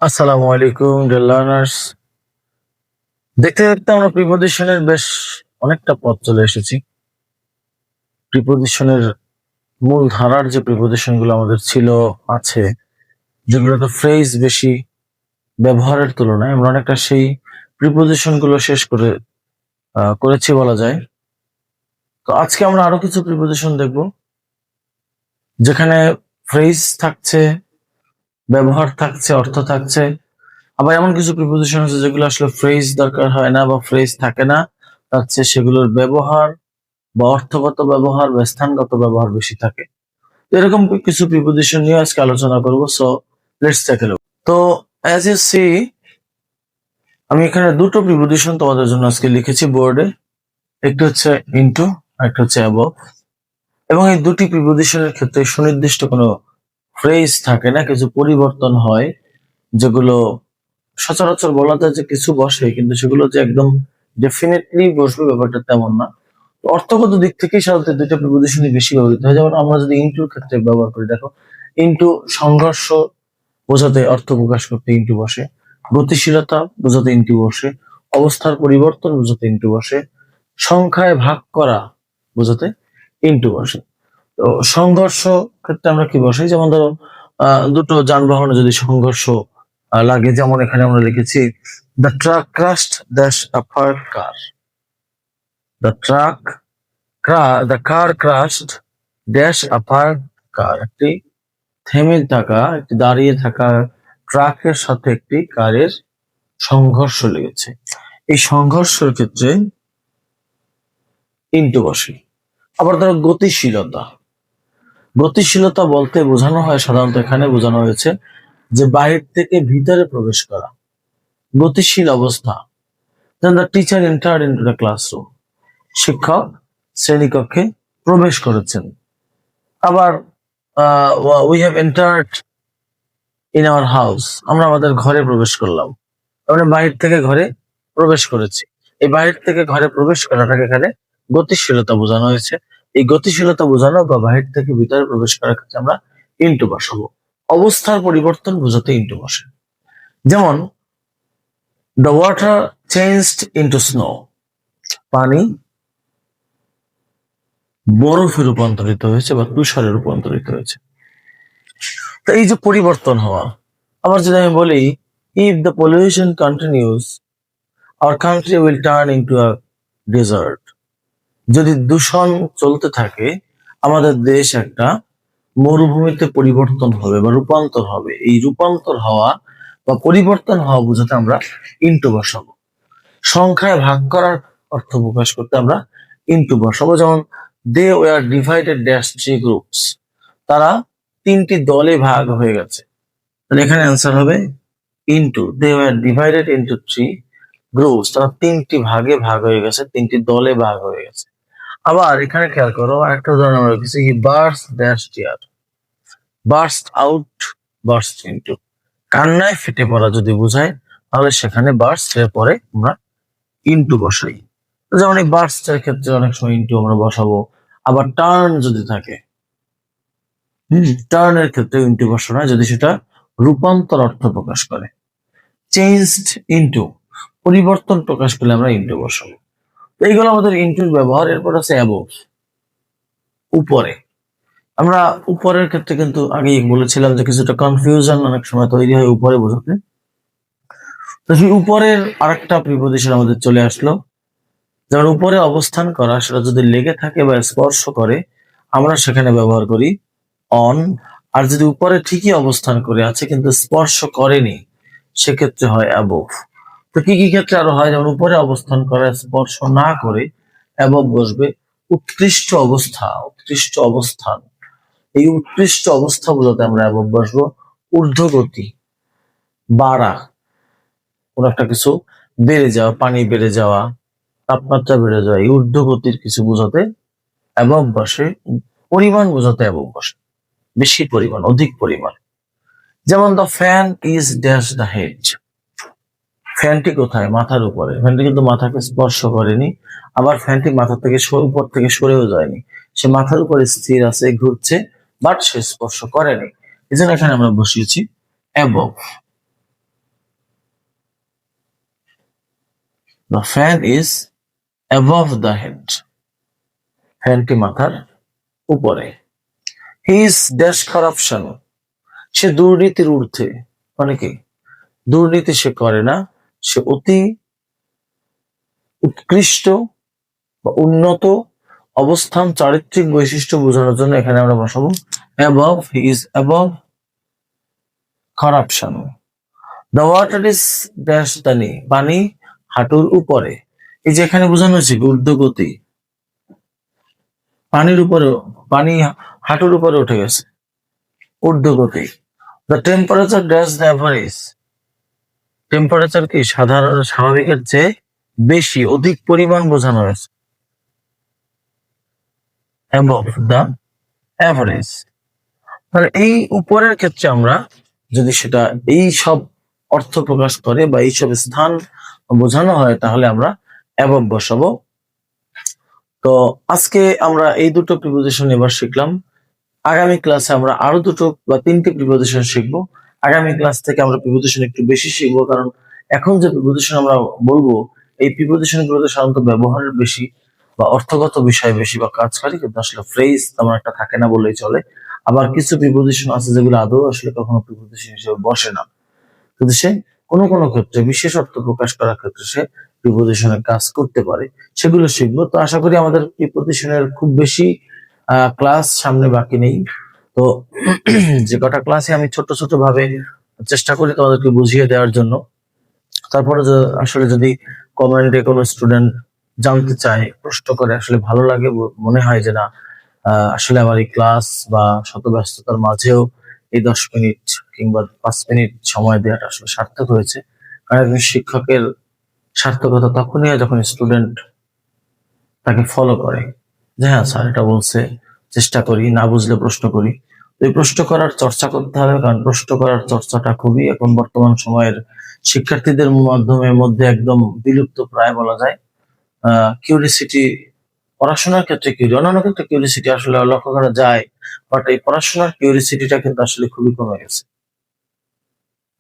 আসসালামু আলাইকুম dear learners. দেখতে দেখতে আমরা প্রিপোজিশনের বেশ অনেকটা পথ চলে এসেছি। প্রিপোজিশনের মূল ধারার যে প্রিপোজিশন গুলো আমাদের ছিল আছে, যেগুলোতে ফ্রেজ বেশি ব্যবহারের তুলনায় আমরা অনেকটা সেই প্রিপোজিশন গুলো শেষ করেছি বলা যায়। তো আজকে আমরা আরো কিছু প্রিপোজিশন দেখব, যেখানে ফ্রেজ থাকছে, ব্যবহার থাকছে, অর্থ থাকছে। আবার এমন কিছু প্রিপোজিশন আছে যেগুলো আসলে ফ্রেজ দরকার হয় না বা ফ্রেজ থাকে না, তার চেয়ে সেগুলোর ব্যবহার বা অর্থগত ব্যবহার বা স্থানগত ব্যবহার বেশি থাকে। এরকম কিছু প্রিপোজিশন নিয়ে আজকে আলোচনা করব। So let's take a look. তো অ্যাজ ইউ সি, আমি এখানে দুটো প্রিপোজিশন তোমাদের জন্য আজকে লিখেছি বোর্ডে। একটি হচ্ছে ইনটু, একটা হচ্ছে অ্যাবভ। এবং এই দুটি প্রিপোজিশনের ক্ষেত্রে সুনির্দিষ্ট কোনো ফ্রেজ থাকে না, কিছু পরিবর্তন হয়, যেগুলো সচরাচর বলা যায় যে কিছু বসে, কিন্তু সেগুলো যে একদম ডেফিনেটলি বসবে ব্যাপারটা তেমন না। অর্থগত দিক থেকে সাধারণত দুইটা প্রিপোজিশনই বেশি ব্যবহৃত হয়। যেমন আমরা যদি ইনটুর ক্ষেত্রে ব্যবহার করি, দেখো ইনটু সংঘর্ষ বোঝাতে, অর্থ প্রকাশ করতে ইনটু বসে, গতিশীলতা বোঝাতে ইনটু বসে, অবস্থার পরিবর্তন বোঝাতে ইনটু বসে, সংখ্যায় ভাগ করা বোঝাতে ইনটু বসে। তো সংঘর্ষ ক্ষেত্রে আমরা কি বসাই, যেমন ধরো দুটো যানবাহনে যদি সংঘর্ষ লাগে, যেমন এখানে আমরা লিখেছি the truck crashed dash a far car. The the car crashed dash a far car. একটি থেমে থাকা, একটি দাঁড়িয়ে থাকা ট্রাকের সাথে একটি কারের সংঘর্ষ লেগেছে। এই সংঘর্ষের ক্ষেত্রে ইনটু বসে। আবার ধরো গতিশীলতা, গতিশীলতা বলতে বোঝানো হয়, সাধারণত এখানে বোঝানো হয়েছে যে বাহির থেকে ভিতরে প্রবেশ করা, গতিশীল অবস্থা। The teacher entered into the classroom. শিক্ষক শ্রেণীকক্ষে প্রবেশ করেছেন। আবার we have entered in our house. আমরা আমাদের ঘরে প্রবেশ করলাম, আমরা বাহির থেকে ঘরে প্রবেশ করেছি। এই বাহির থেকে ঘরে প্রবেশ করাটাকে এখানে গতিশীলতা বোঝানো হয়েছে। এই গতিশীলতা বোঝানো বা বাহির থেকে ভিতরে প্রবেশ করার ক্ষেত্রে আমরা ইনটু বসাবো। অবস্থার পরিবর্তন বোঝাতে ইনটু বসে। যেমন the water changed into snow. পানি বরফে রূপান্তরিত হয়েছে বা তুষারে রূপান্তরিত হয়েছে। তো এই যে পরিবর্তন হওয়া। আবার যদি আমি বলি if the pollution continues our country will turn into a desert. যদি দূষণ চলতে থাকে, আমাদের দেশ একটা মরুভূমিতে পরিবর্তন হবে বা রূপান্তর হবে। এই রূপান্তর হওয়া বা পরিবর্তন হওয়া বোঝাতে আমরা ইনটু বসাবো। সংখ্যায় ভাগ করার অর্থ প্রকাশ করতে আমরা ইনটু বসাবো। যেমন they were divided dash three groups. তারা তিনটি দলে ভাগ হয়ে গেছে। তাহলে এখানে অ্যান্সার হবে into. They were divided into three groups. তারা তিনটি ভাগে ভাগ হয়ে গেছে, তিনটি দলে ভাগ হয়ে গেছে। আবার এখানে খেয়াল করো, আরেকটা উদাহরণ আমরা রেখেছি, he burst dash tear. Burst out, burst into. কান্নায় ফেটে পড়া যদি বোঝায়, তাহলে সেখানে বার্স্ট এর পরে আমরা ইনটু বসাই। যেমন এই বার্স্ট এর ক্ষেত্রে অনেক সময় ইনটু আমরা বসাবো। আবার টার্ন যদি থাকে, টার্ন এর ক্ষেত্রে ইনটু বসানো হয় যদি সেটা রূপান্তর অর্থ প্রকাশ করে। চেঞ্জড ইনটু, পরিবর্তন প্রকাশ করলে আমরা ইনটু বসাবো। এইগুলো আমাদের ইনটুর ব্যবহার। এরপর আছে অ্যাবোভ, উপরে। আমরা উপরের ক্ষেত্রে কিন্তু আগেই বলেছিলাম যে কিছুটা কনফিউশন অনেক সময় তৈরি হয় উপরে বোঝাতে। তো সেই উপরের আরেকটা প্রিপোজিশন আমাদের চলে আসলো। যেমন উপরে অবস্থান করা, সেটা যদি লেগে থাকে বা স্পর্শ করে, আমরা সেখানে ব্যবহার করি অন। আর যদি উপরে ঠিকই অবস্থান করে আছে কিন্তু স্পর্শ করেনি, সেক্ষেত্রে হয় অ্যাবোভ। তো কি কি ক্ষেত্রে আরো হয়, যেমন উপরে অবস্থান করে স্পর্শ না করে অ্যাবোভ বসবে। উৎকৃষ্ট অবস্থা, উৎকৃষ্ট অবস্থান, এই উৎকৃষ্ট অবস্থা বোঝাতে আমরা অ্যাবোভ বসবো। ঊর্ধ্বগতি, বাড়া, কোন একটা কিছু বেড়ে যাওয়া, পানি বেড়ে যাওয়া, তাপমাত্রা বেড়ে যাওয়া, এই ঊর্ধ্বগতির কিছু বোঝাতে অ্যাবোভ বসে। পরিমাণ বোঝাতে অ্যাবোভ বসে, বেশি পরিমাণ, অধিক পরিমাণ। যেমন the fan is dash the head. ফ্যানটি কোথায়? মাথার উপরে। ফ্যানটি কিন্তু মাথাকে স্পর্শ করেনি, আবার ফ্যানটি মাথা থেকে উপর থেকে সরেও যায়নি। সে মাথার উপরে স্থির আছে, ঘুরছে, বাট সে স্পর্শ করেনি। এই জন্য এখানে আমরা বসিয়েছি above. The fan is above the head, ফ্যানটি মাথার উপরে। হি ইজ ড্যাশ কারাপশন, সে দুর্নীতির ঊর্ধ্বে, মানে কি দুর্নীতি সে করে না, সে অতি উৎকৃষ্ট বা উন্নত অবস্থান চারিত্রিক বৈশিষ্ট্য বোঝানোর জন্য এখানে আমরা বসাবো above, he is above corruption. The water is dash দানি, পানি হাঁটুর উপরে। এই যে এখানে বোঝানো হয়েছে ঊর্ধ্বগতি, পানির উপরে, পানি হাঁটুর উপরে উঠে গেছে, ঊর্ধ্বগতি। The temperature dash the average, temperature কি সাধারণ স্বাভাবিকের চেয়ে বেশি, অধিক পরিমাণ বোঝানো হয়েছে অ্যাবভ দ্য অ্যাভারেজ। তাহলে এই উপরের ক্ষেত্রে আমরা যদি সেটা এই সব অর্থ প্রকাশ করে বা এইসব স্থান বোঝানো হয় তাহলে আমরা অ্যাবভ বসাবো। তো আজকে আমরা এই দুটো প্রিপোজিশন এবার শিখলাম। আগামী ক্লাসে আমরা আরো দুটো বা তিনটি প্রিপোজিশন শিখবো। আগামী ক্লাস থেকে আমরা প্রিপোজিশন একটু বেশি শিখবো, কারণ এখন যে প্রিপোজিশন আমরা বলবো এই প্রিপোজিশন গুলোতে সাধারণত ব্যবহারের বেশি বা অর্থগত বিষয় বেশি বা কাজকারী, কিন্তু আসলে ফ্রেজ তেমন একটা থাকে না বললেই চলে। আবার কিছু প্রিপোজিশন আছে যেগুলো আদৌ আসলে কখনো প্রিপোজিশন হিসেবে বসে না, কিন্তু সে কোনো কোনো ক্ষেত্রে বিশেষ অর্থ প্রকাশ করার ক্ষেত্রে সে প্রিপোজিশনের কাজ করতে পারে, সেগুলো শিখবো। তো আশা করি আমাদের প্রিপোজিশনের খুব বেশি ক্লাস সামনে বাকি নেই। তো যে কটা ক্লাসে আমি ছোট ছোট ভাবে চেষ্টা করি তোমাদেরকে বুঝিয়ে দেওয়ার জন্য, তারপরে আসলে যদি কমেন্টে কোনো স্টুডেন্ট জানতে চায়, প্রশ্ন করে, আসলে ভালো লাগে, মনে হয় যে না আসলে আমার এই ক্লাস বা শত ব্যস্ততার মাঝেও এই 10 মিনিট কিংবা 5 মিনিট সময় দেওয়াটা আসলে সার্থক হয়েছে। কারণ একজন শিক্ষকের সার্থকতা তখনই হয় যখন স্টুডেন্ট তাকে ফলো করে, যে হ্যাঁ স্যার এটা বলছে, চেষ্টা করি, না বুঝলে প্রশ্ন করি। তো এই প্রশ্ন করার চর্চা করতে হবে, কারণ প্রশ্ন করার চর্চাটা খুবই এখন বর্তমান সময়ের শিক্ষার্থীদের মধ্যে একদম বিলুপ্ত প্রায় বলা যায়। কিউরিসিটি পড়াশোনার ক্ষেত্রে অন্যান্য ক্ষেত্রে কিউরিসিটি আসলে লক্ষ্য করা যায়, বাট এই পড়াশোনার কিউরিসিটিটা কিন্তু আসলে খুবই কমে গেছে।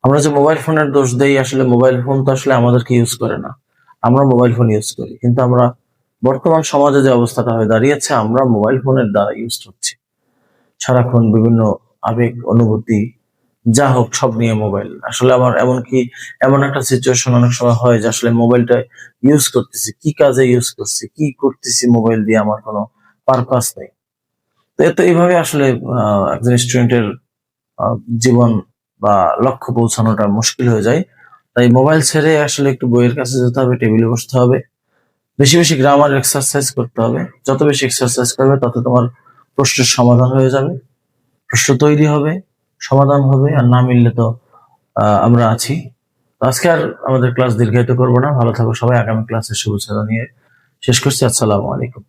আমরা যে মোবাইল ফোনের দোষ দেই, আসলে মোবাইল ফোন তো আসলে আমাদেরকে ইউজ করে না, আমরা মোবাইল ফোন ইউজ করি। কিন্তু আমরা বর্তমান সমাজে যে অবস্থাটা হয়ে দাঁড়িয়েছে, আমরা মোবাইল ফোনের দ্বারা ইউজ হচ্ছি সারাক্ষণ, বিভিন্ন আবেগ অনুভূতি যা হোক সব নিয়ে মোবাইল। আসলে আমার এমনকি এমন একটা সিচুয়েশন অনেক সময় হয় যে আসলে মোবাইলটা ইউজ করতেছি, কি কাজে ইউজ করছি, কি করতেছি মোবাইল দিয়ে, আমার কোনো পারপাস নেই। তো এতে এইভাবে আসলে একজন স্টুডেন্টের জীবন বা লক্ষ্য পৌঁছানোটা মুশকিল হয়ে যায়। তাই মোবাইল ছেড়ে আসলে একটু বইয়ের কাছে যেতে হবে, টেবিলে বসতে হবে, বেশি বেশি গ্রামার এক্সারসাইজ করতে হবে। যত বেশি এক্সারসাইজ করবে তত তোমার প্রশ্নের সমাধান হয়ে যাবে, প্রশ্ন তৈরি হবে, সমাধান হবে, আর না মিললে তো আমরা আছি। তো আজকে আর আমাদের ক্লাস দীর্ঘায়িত করবো না, ভালো থাকো সবাই। আগামী ক্লাসের শুভেচ্ছা জানিয়ে শেষ করছি। আসসালামু আলাইকুম।